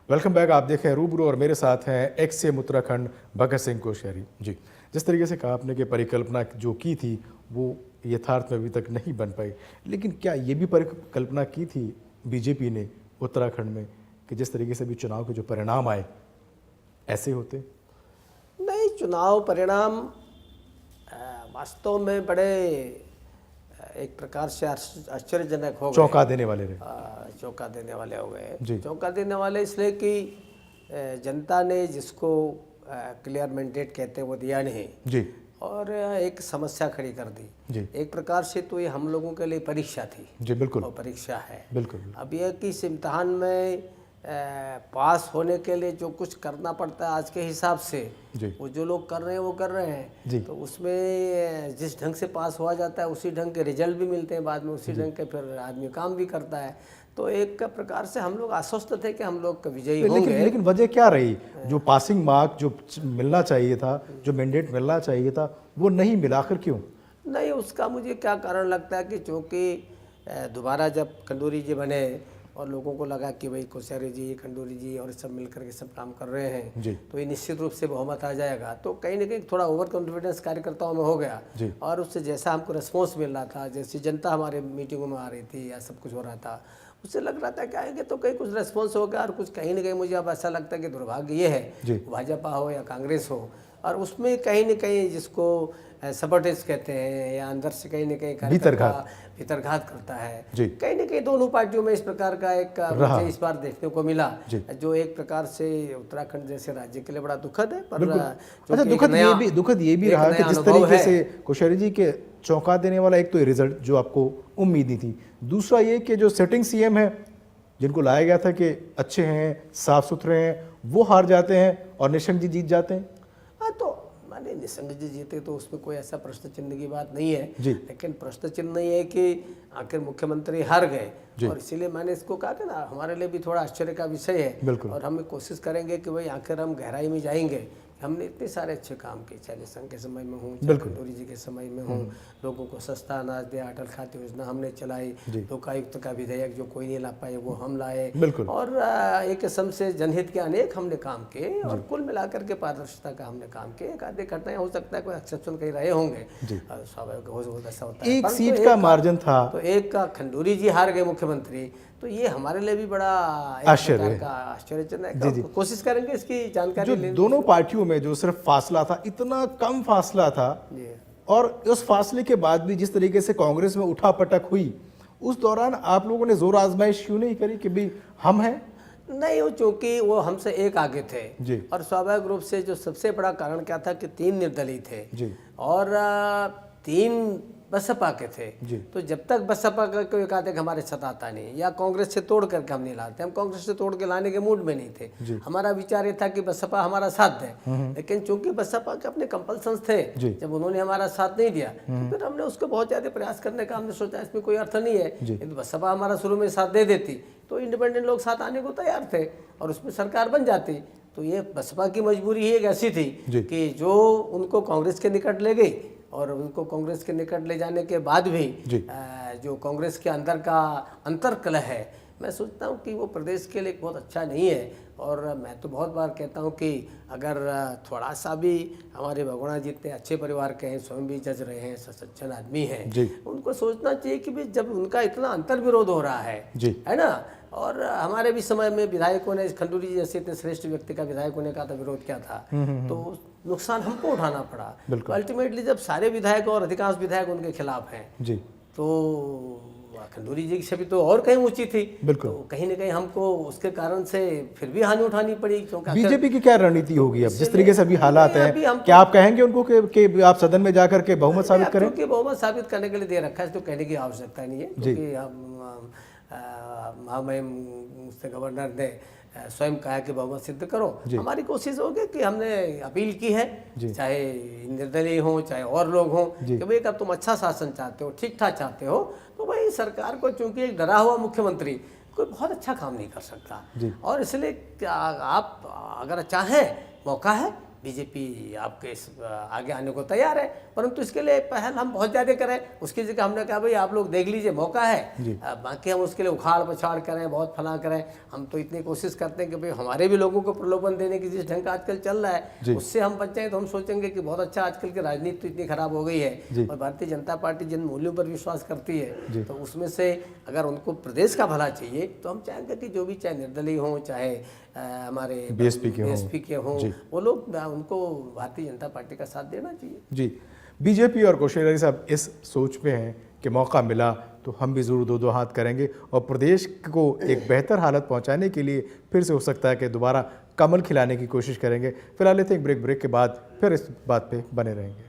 Welcome back. आप देखें रूबरू और मेरे साथ हैं एक्स-सीएम उत्तराखंड भगत सिंह कोश्यारी जी। जिस तरीके से कहा आपने कि परिकल्पना जो की थी वो यथार्थ में अभी तक नहीं बन पाई, लेकिन क्या ये भी परिकल्पना की थी बीजेपी ने उत्तराखंड में कि जिस तरीके से भी चुनाव के जो परिणाम आए ऐसे होते? नहीं, चुनाव परिणाम वास्तव में बड़े एक प्रकार से आश्चर्यजनक हो गए, चौंका देने वाले रहे। चौंका देने वाले हो गए। जी। चौंका देने वाले इसलिए कि जनता ने जिसको क्लियर मैंडेट कहते हैं वो दिया नहीं जी और एक समस्या खड़ी कर दी जी एक प्रकार से। तो ये हम लोगों के लिए परीक्षा थी जी बिल्कुल और परीक्षा है। बिल्कुल अब यह कि इस इम्तहान में पास होने के लिए जो कुछ करना पड़ता है आज के हिसाब से, जी वो जो लोग कर रहे हैं वो कर रहे जी। हैं। तो उसमें जिस ढंग से पास हुआ जाता है उसी ढंग के रिजल्ट भी मिलते हैं बाद में, उसी ढंग के फिर आदमी काम भी करता है। तो एक प्रकार से हम लोग आश्वस्त थे कि हम लोग विजयी होंगे। लेकिन वजह क्या रही? जो पासिंग मार्क जो मिलना चाहिए था, जो मैंडेट मिलना चाहिए था, वो नहीं मिला। आखिर क्यों नहीं, उसका मुझे क्या कारण लगता है कि चूँकि दोबारा जब खंडूरी जी बने और लोगों को लगा कि भाई कोश्यारी जी, खंडूरी जी और सब मिलकर के सब काम कर रहे हैं जी तो ये निश्चित रूप से बहुमत आ जाएगा। तो कहीं ना कहीं थोड़ा ओवर कॉन्फिडेंस कार्यकर्ताओं में हो गया जी। और उससे जैसा हमको रिस्पॉन्स मिल रहा था, जैसी जनता हमारे मीटिंगों में आ रही थी या सब कुछ हो रहा था, उससे लग रहा था कि आएंगे तो कहीं कुछ रिस्पॉन्स होगा। और कुछ कहीं ना कहीं मुझे अब ऐसा लगता है कि दुर्भाग्य ये है, भाजपा हो या कांग्रेस हो, और उसमें कहीं न कहीं जिसको सबटेज कहते हैं या अंदर से कहीं न कहीं भीतरघात करता है, कहीं न कहीं दोनों पार्टियों में इस प्रकार का एक मुझे इस बार देखने को मिला, जो एक प्रकार से उत्तराखंड जैसे राज्य के लिए बड़ा दुखद है। पर अच्छा, दुखद ये भी रहा कि जिस तरीके से कोश्यारी जी के चौंका देने वाला एक तो रिजल्ट जो आपको उम्मीद नहीं थी, दूसरा ये कि जो सिटिंग सीएम है जिनको लाया गया था कि अच्छे हैं, साफ सुथरे हैं, वो हार जाते हैं और निशंक जी जीत जाते हैं। हाँ, तो माने निशंक जी जीते तो उसमें कोई ऐसा प्रश्न चिन्ह की बात नहीं है, लेकिन प्रश्न चिन्ह ये है कि आखिर मुख्यमंत्री हार गए और इसीलिए मैंने इसको कहा कि ना हमारे लिए भी थोड़ा आश्चर्य का विषय है। और हम कोशिश करेंगे कि भाई आखिर हम गहराई में जाएंगे। हमने इतने सारे अच्छे काम किए, चाहे निशंक के समय में हूँ, चाहे खंडूरी जी के समय में हूँ, लोगों को सस्ता अनाज दिया, अटल खाद्य योजना हमने चलाई, लोकायुक्त का विधेयक जो कोई नहीं ला पाए वो हम लाए, और एक किस्म से जनहित के अनेक हमने काम किए और कुल मिलाकर के पारदर्शिता का हमने काम किए। एक आधे घटनाएं हो सकता है, कोई एक्सेप्शन कहीं रहे होंगे, स्वाभाविक ऐसा होता है। एक सीट का मार्जिन था तो एक का खंडूरी जी हार गए मुख्यमंत्री, तो ये हमारे लिए भी बड़ा आश्चर्यजनक है। कोशिश करेंगे इसकी जानकारी लेने। दोनों पार्टियों में जो सिर्फ फासला था, इतना कम फासला था, और उस फासले के बाद भी जिस तरीके से कांग्रेस में उठापटक हुई, उस दौरान आप लोगों ने जोर आजमाइश क्यों नहीं करी कि भाई हम हैं? नहीं, वो चूंकि वो हमसे एक आगे थे और स्वाभाविक रूप से जो सबसे बड़ा कारण क्या था कि 3 निर्दलीय थे और 3 बसपा के थे। तो जब तक बसपा का कोई कहते कि हमारे साथ आता नहीं या कांग्रेस से तोड़ करके हम नहीं लाते, हम कांग्रेस से तोड़ के लाने के मूड में नहीं थे। हमारा विचार ये था कि बसपा हमारा साथ दे, लेकिन चूंकि बसपा के अपने कंपल्सन्स थे, जब उन्होंने हमारा साथ नहीं दिया तो फिर हमने उसको बहुत ज्यादा प्रयास करने का हमने सोचा इसमें कोई अर्थ नहीं है। यदि बसपा हमारा शुरू में साथ दे देती तो इंडिपेंडेंट लोग साथ आने को तैयार थे और उसमें सरकार बन जाती। तो ये बसपा की मजबूरी ही एक ऐसी थी कि जो उनको कांग्रेस के निकट ले गई और उनको कांग्रेस के निकट ले जाने के बाद भी जो कांग्रेस के अंदर का अंतर्कलह है, मैं सोचता हूँ कि वो प्रदेश के लिए बहुत अच्छा नहीं है। और मैं तो बहुत बार कहता हूँ कि अगर थोड़ा सा भी हमारे भगोड़ा जितने अच्छे परिवार के हैं, स्वयं भी जज रहे हैं, सज्जन आदमी हैं, उनको सोचना चाहिए कि भाई जब उनका इतना अंतर्विरोध हो रहा है ना, और हमारे भी समय में विधायकों ने, खंडूरी जी जैसे इतने श्रेष्ठ व्यक्ति का विधायक होने का तो विरोध क्या था, तो नुकसान हमको उठाना पड़ा। तो अल्टीमेटली जब सारे विधायक और अधिकांश विधायक उनके खिलाफ हैं तो खंडूरी जी की छवि तो और कहीं ऊंची थी, तो कहीं ना कहीं हमको उसके कारण से फिर भी हानि उठानी पड़ी। क्योंकि बीजेपी की क्या रणनीति होगी अब जिस तरीके से अभी हालात हैं? क्या आप कहेंगे उनको कि आप सदन में जाकर के बहुमत साबित करें? क्योंकि बहुमत साबित करने के लिए दे रखा है तो कहने की आवश्यकता नहीं है, क्योंकि हम गवर्नर ने स्वयं कहा कि बहुमत सिद्ध करो। हमारी कोशिश होगी कि हमने अपील की है, चाहे निर्दलीय हो चाहे और लोग हों, कि भाई अगर तुम अच्छा शासन चाहते हो, ठीक ठाक चाहते हो, तो भाई सरकार को, चूंकि एक डरा हुआ मुख्यमंत्री कोई बहुत अच्छा काम नहीं कर सकता, और इसलिए आप अगर चाहें, मौका है बीजेपी आपके आगे आने को तैयार है, परंतु इसके लिए पहल हम बहुत ज़्यादा करें। उसकी जगह हमने कहा भाई आप लोग देख लीजिए, मौका है, बाकी हम उसके लिए उखाड़ पछाड़ करें, बहुत फला करें। हम तो इतनी कोशिश करते हैं कि भाई हमारे भी लोगों को प्रलोभन देने की जिस ढंग का आजकल चल रहा है उससे हम बच जाएं तो हम सोचेंगे कि बहुत अच्छा। आजकल की राजनीति तो इतनी खराब हो गई है, और भारतीय जनता पार्टी जिन मूल्यों पर विश्वास करती है, तो उसमें से अगर उनको प्रदेश का भला चाहिए तो हम चाहेंगे कि जो भी, चाहे निर्दलीय हों, चाहे हमारे बीएसपी के हों, वो लोग, उनको भारतीय जनता पार्टी का साथ देना चाहिए। जी, बीजेपी और कौशल साहब इस सोच में हैं कि मौका मिला तो हम भी ज़रूर दो हाथ करेंगे और प्रदेश को एक बेहतर हालत पहुंचाने के लिए फिर से हो सकता है कि दोबारा कमल खिलाने की कोशिश करेंगे। फिलहाल लेते हैं एक ब्रेक के बाद फिर इस बात पे बने रहेंगे।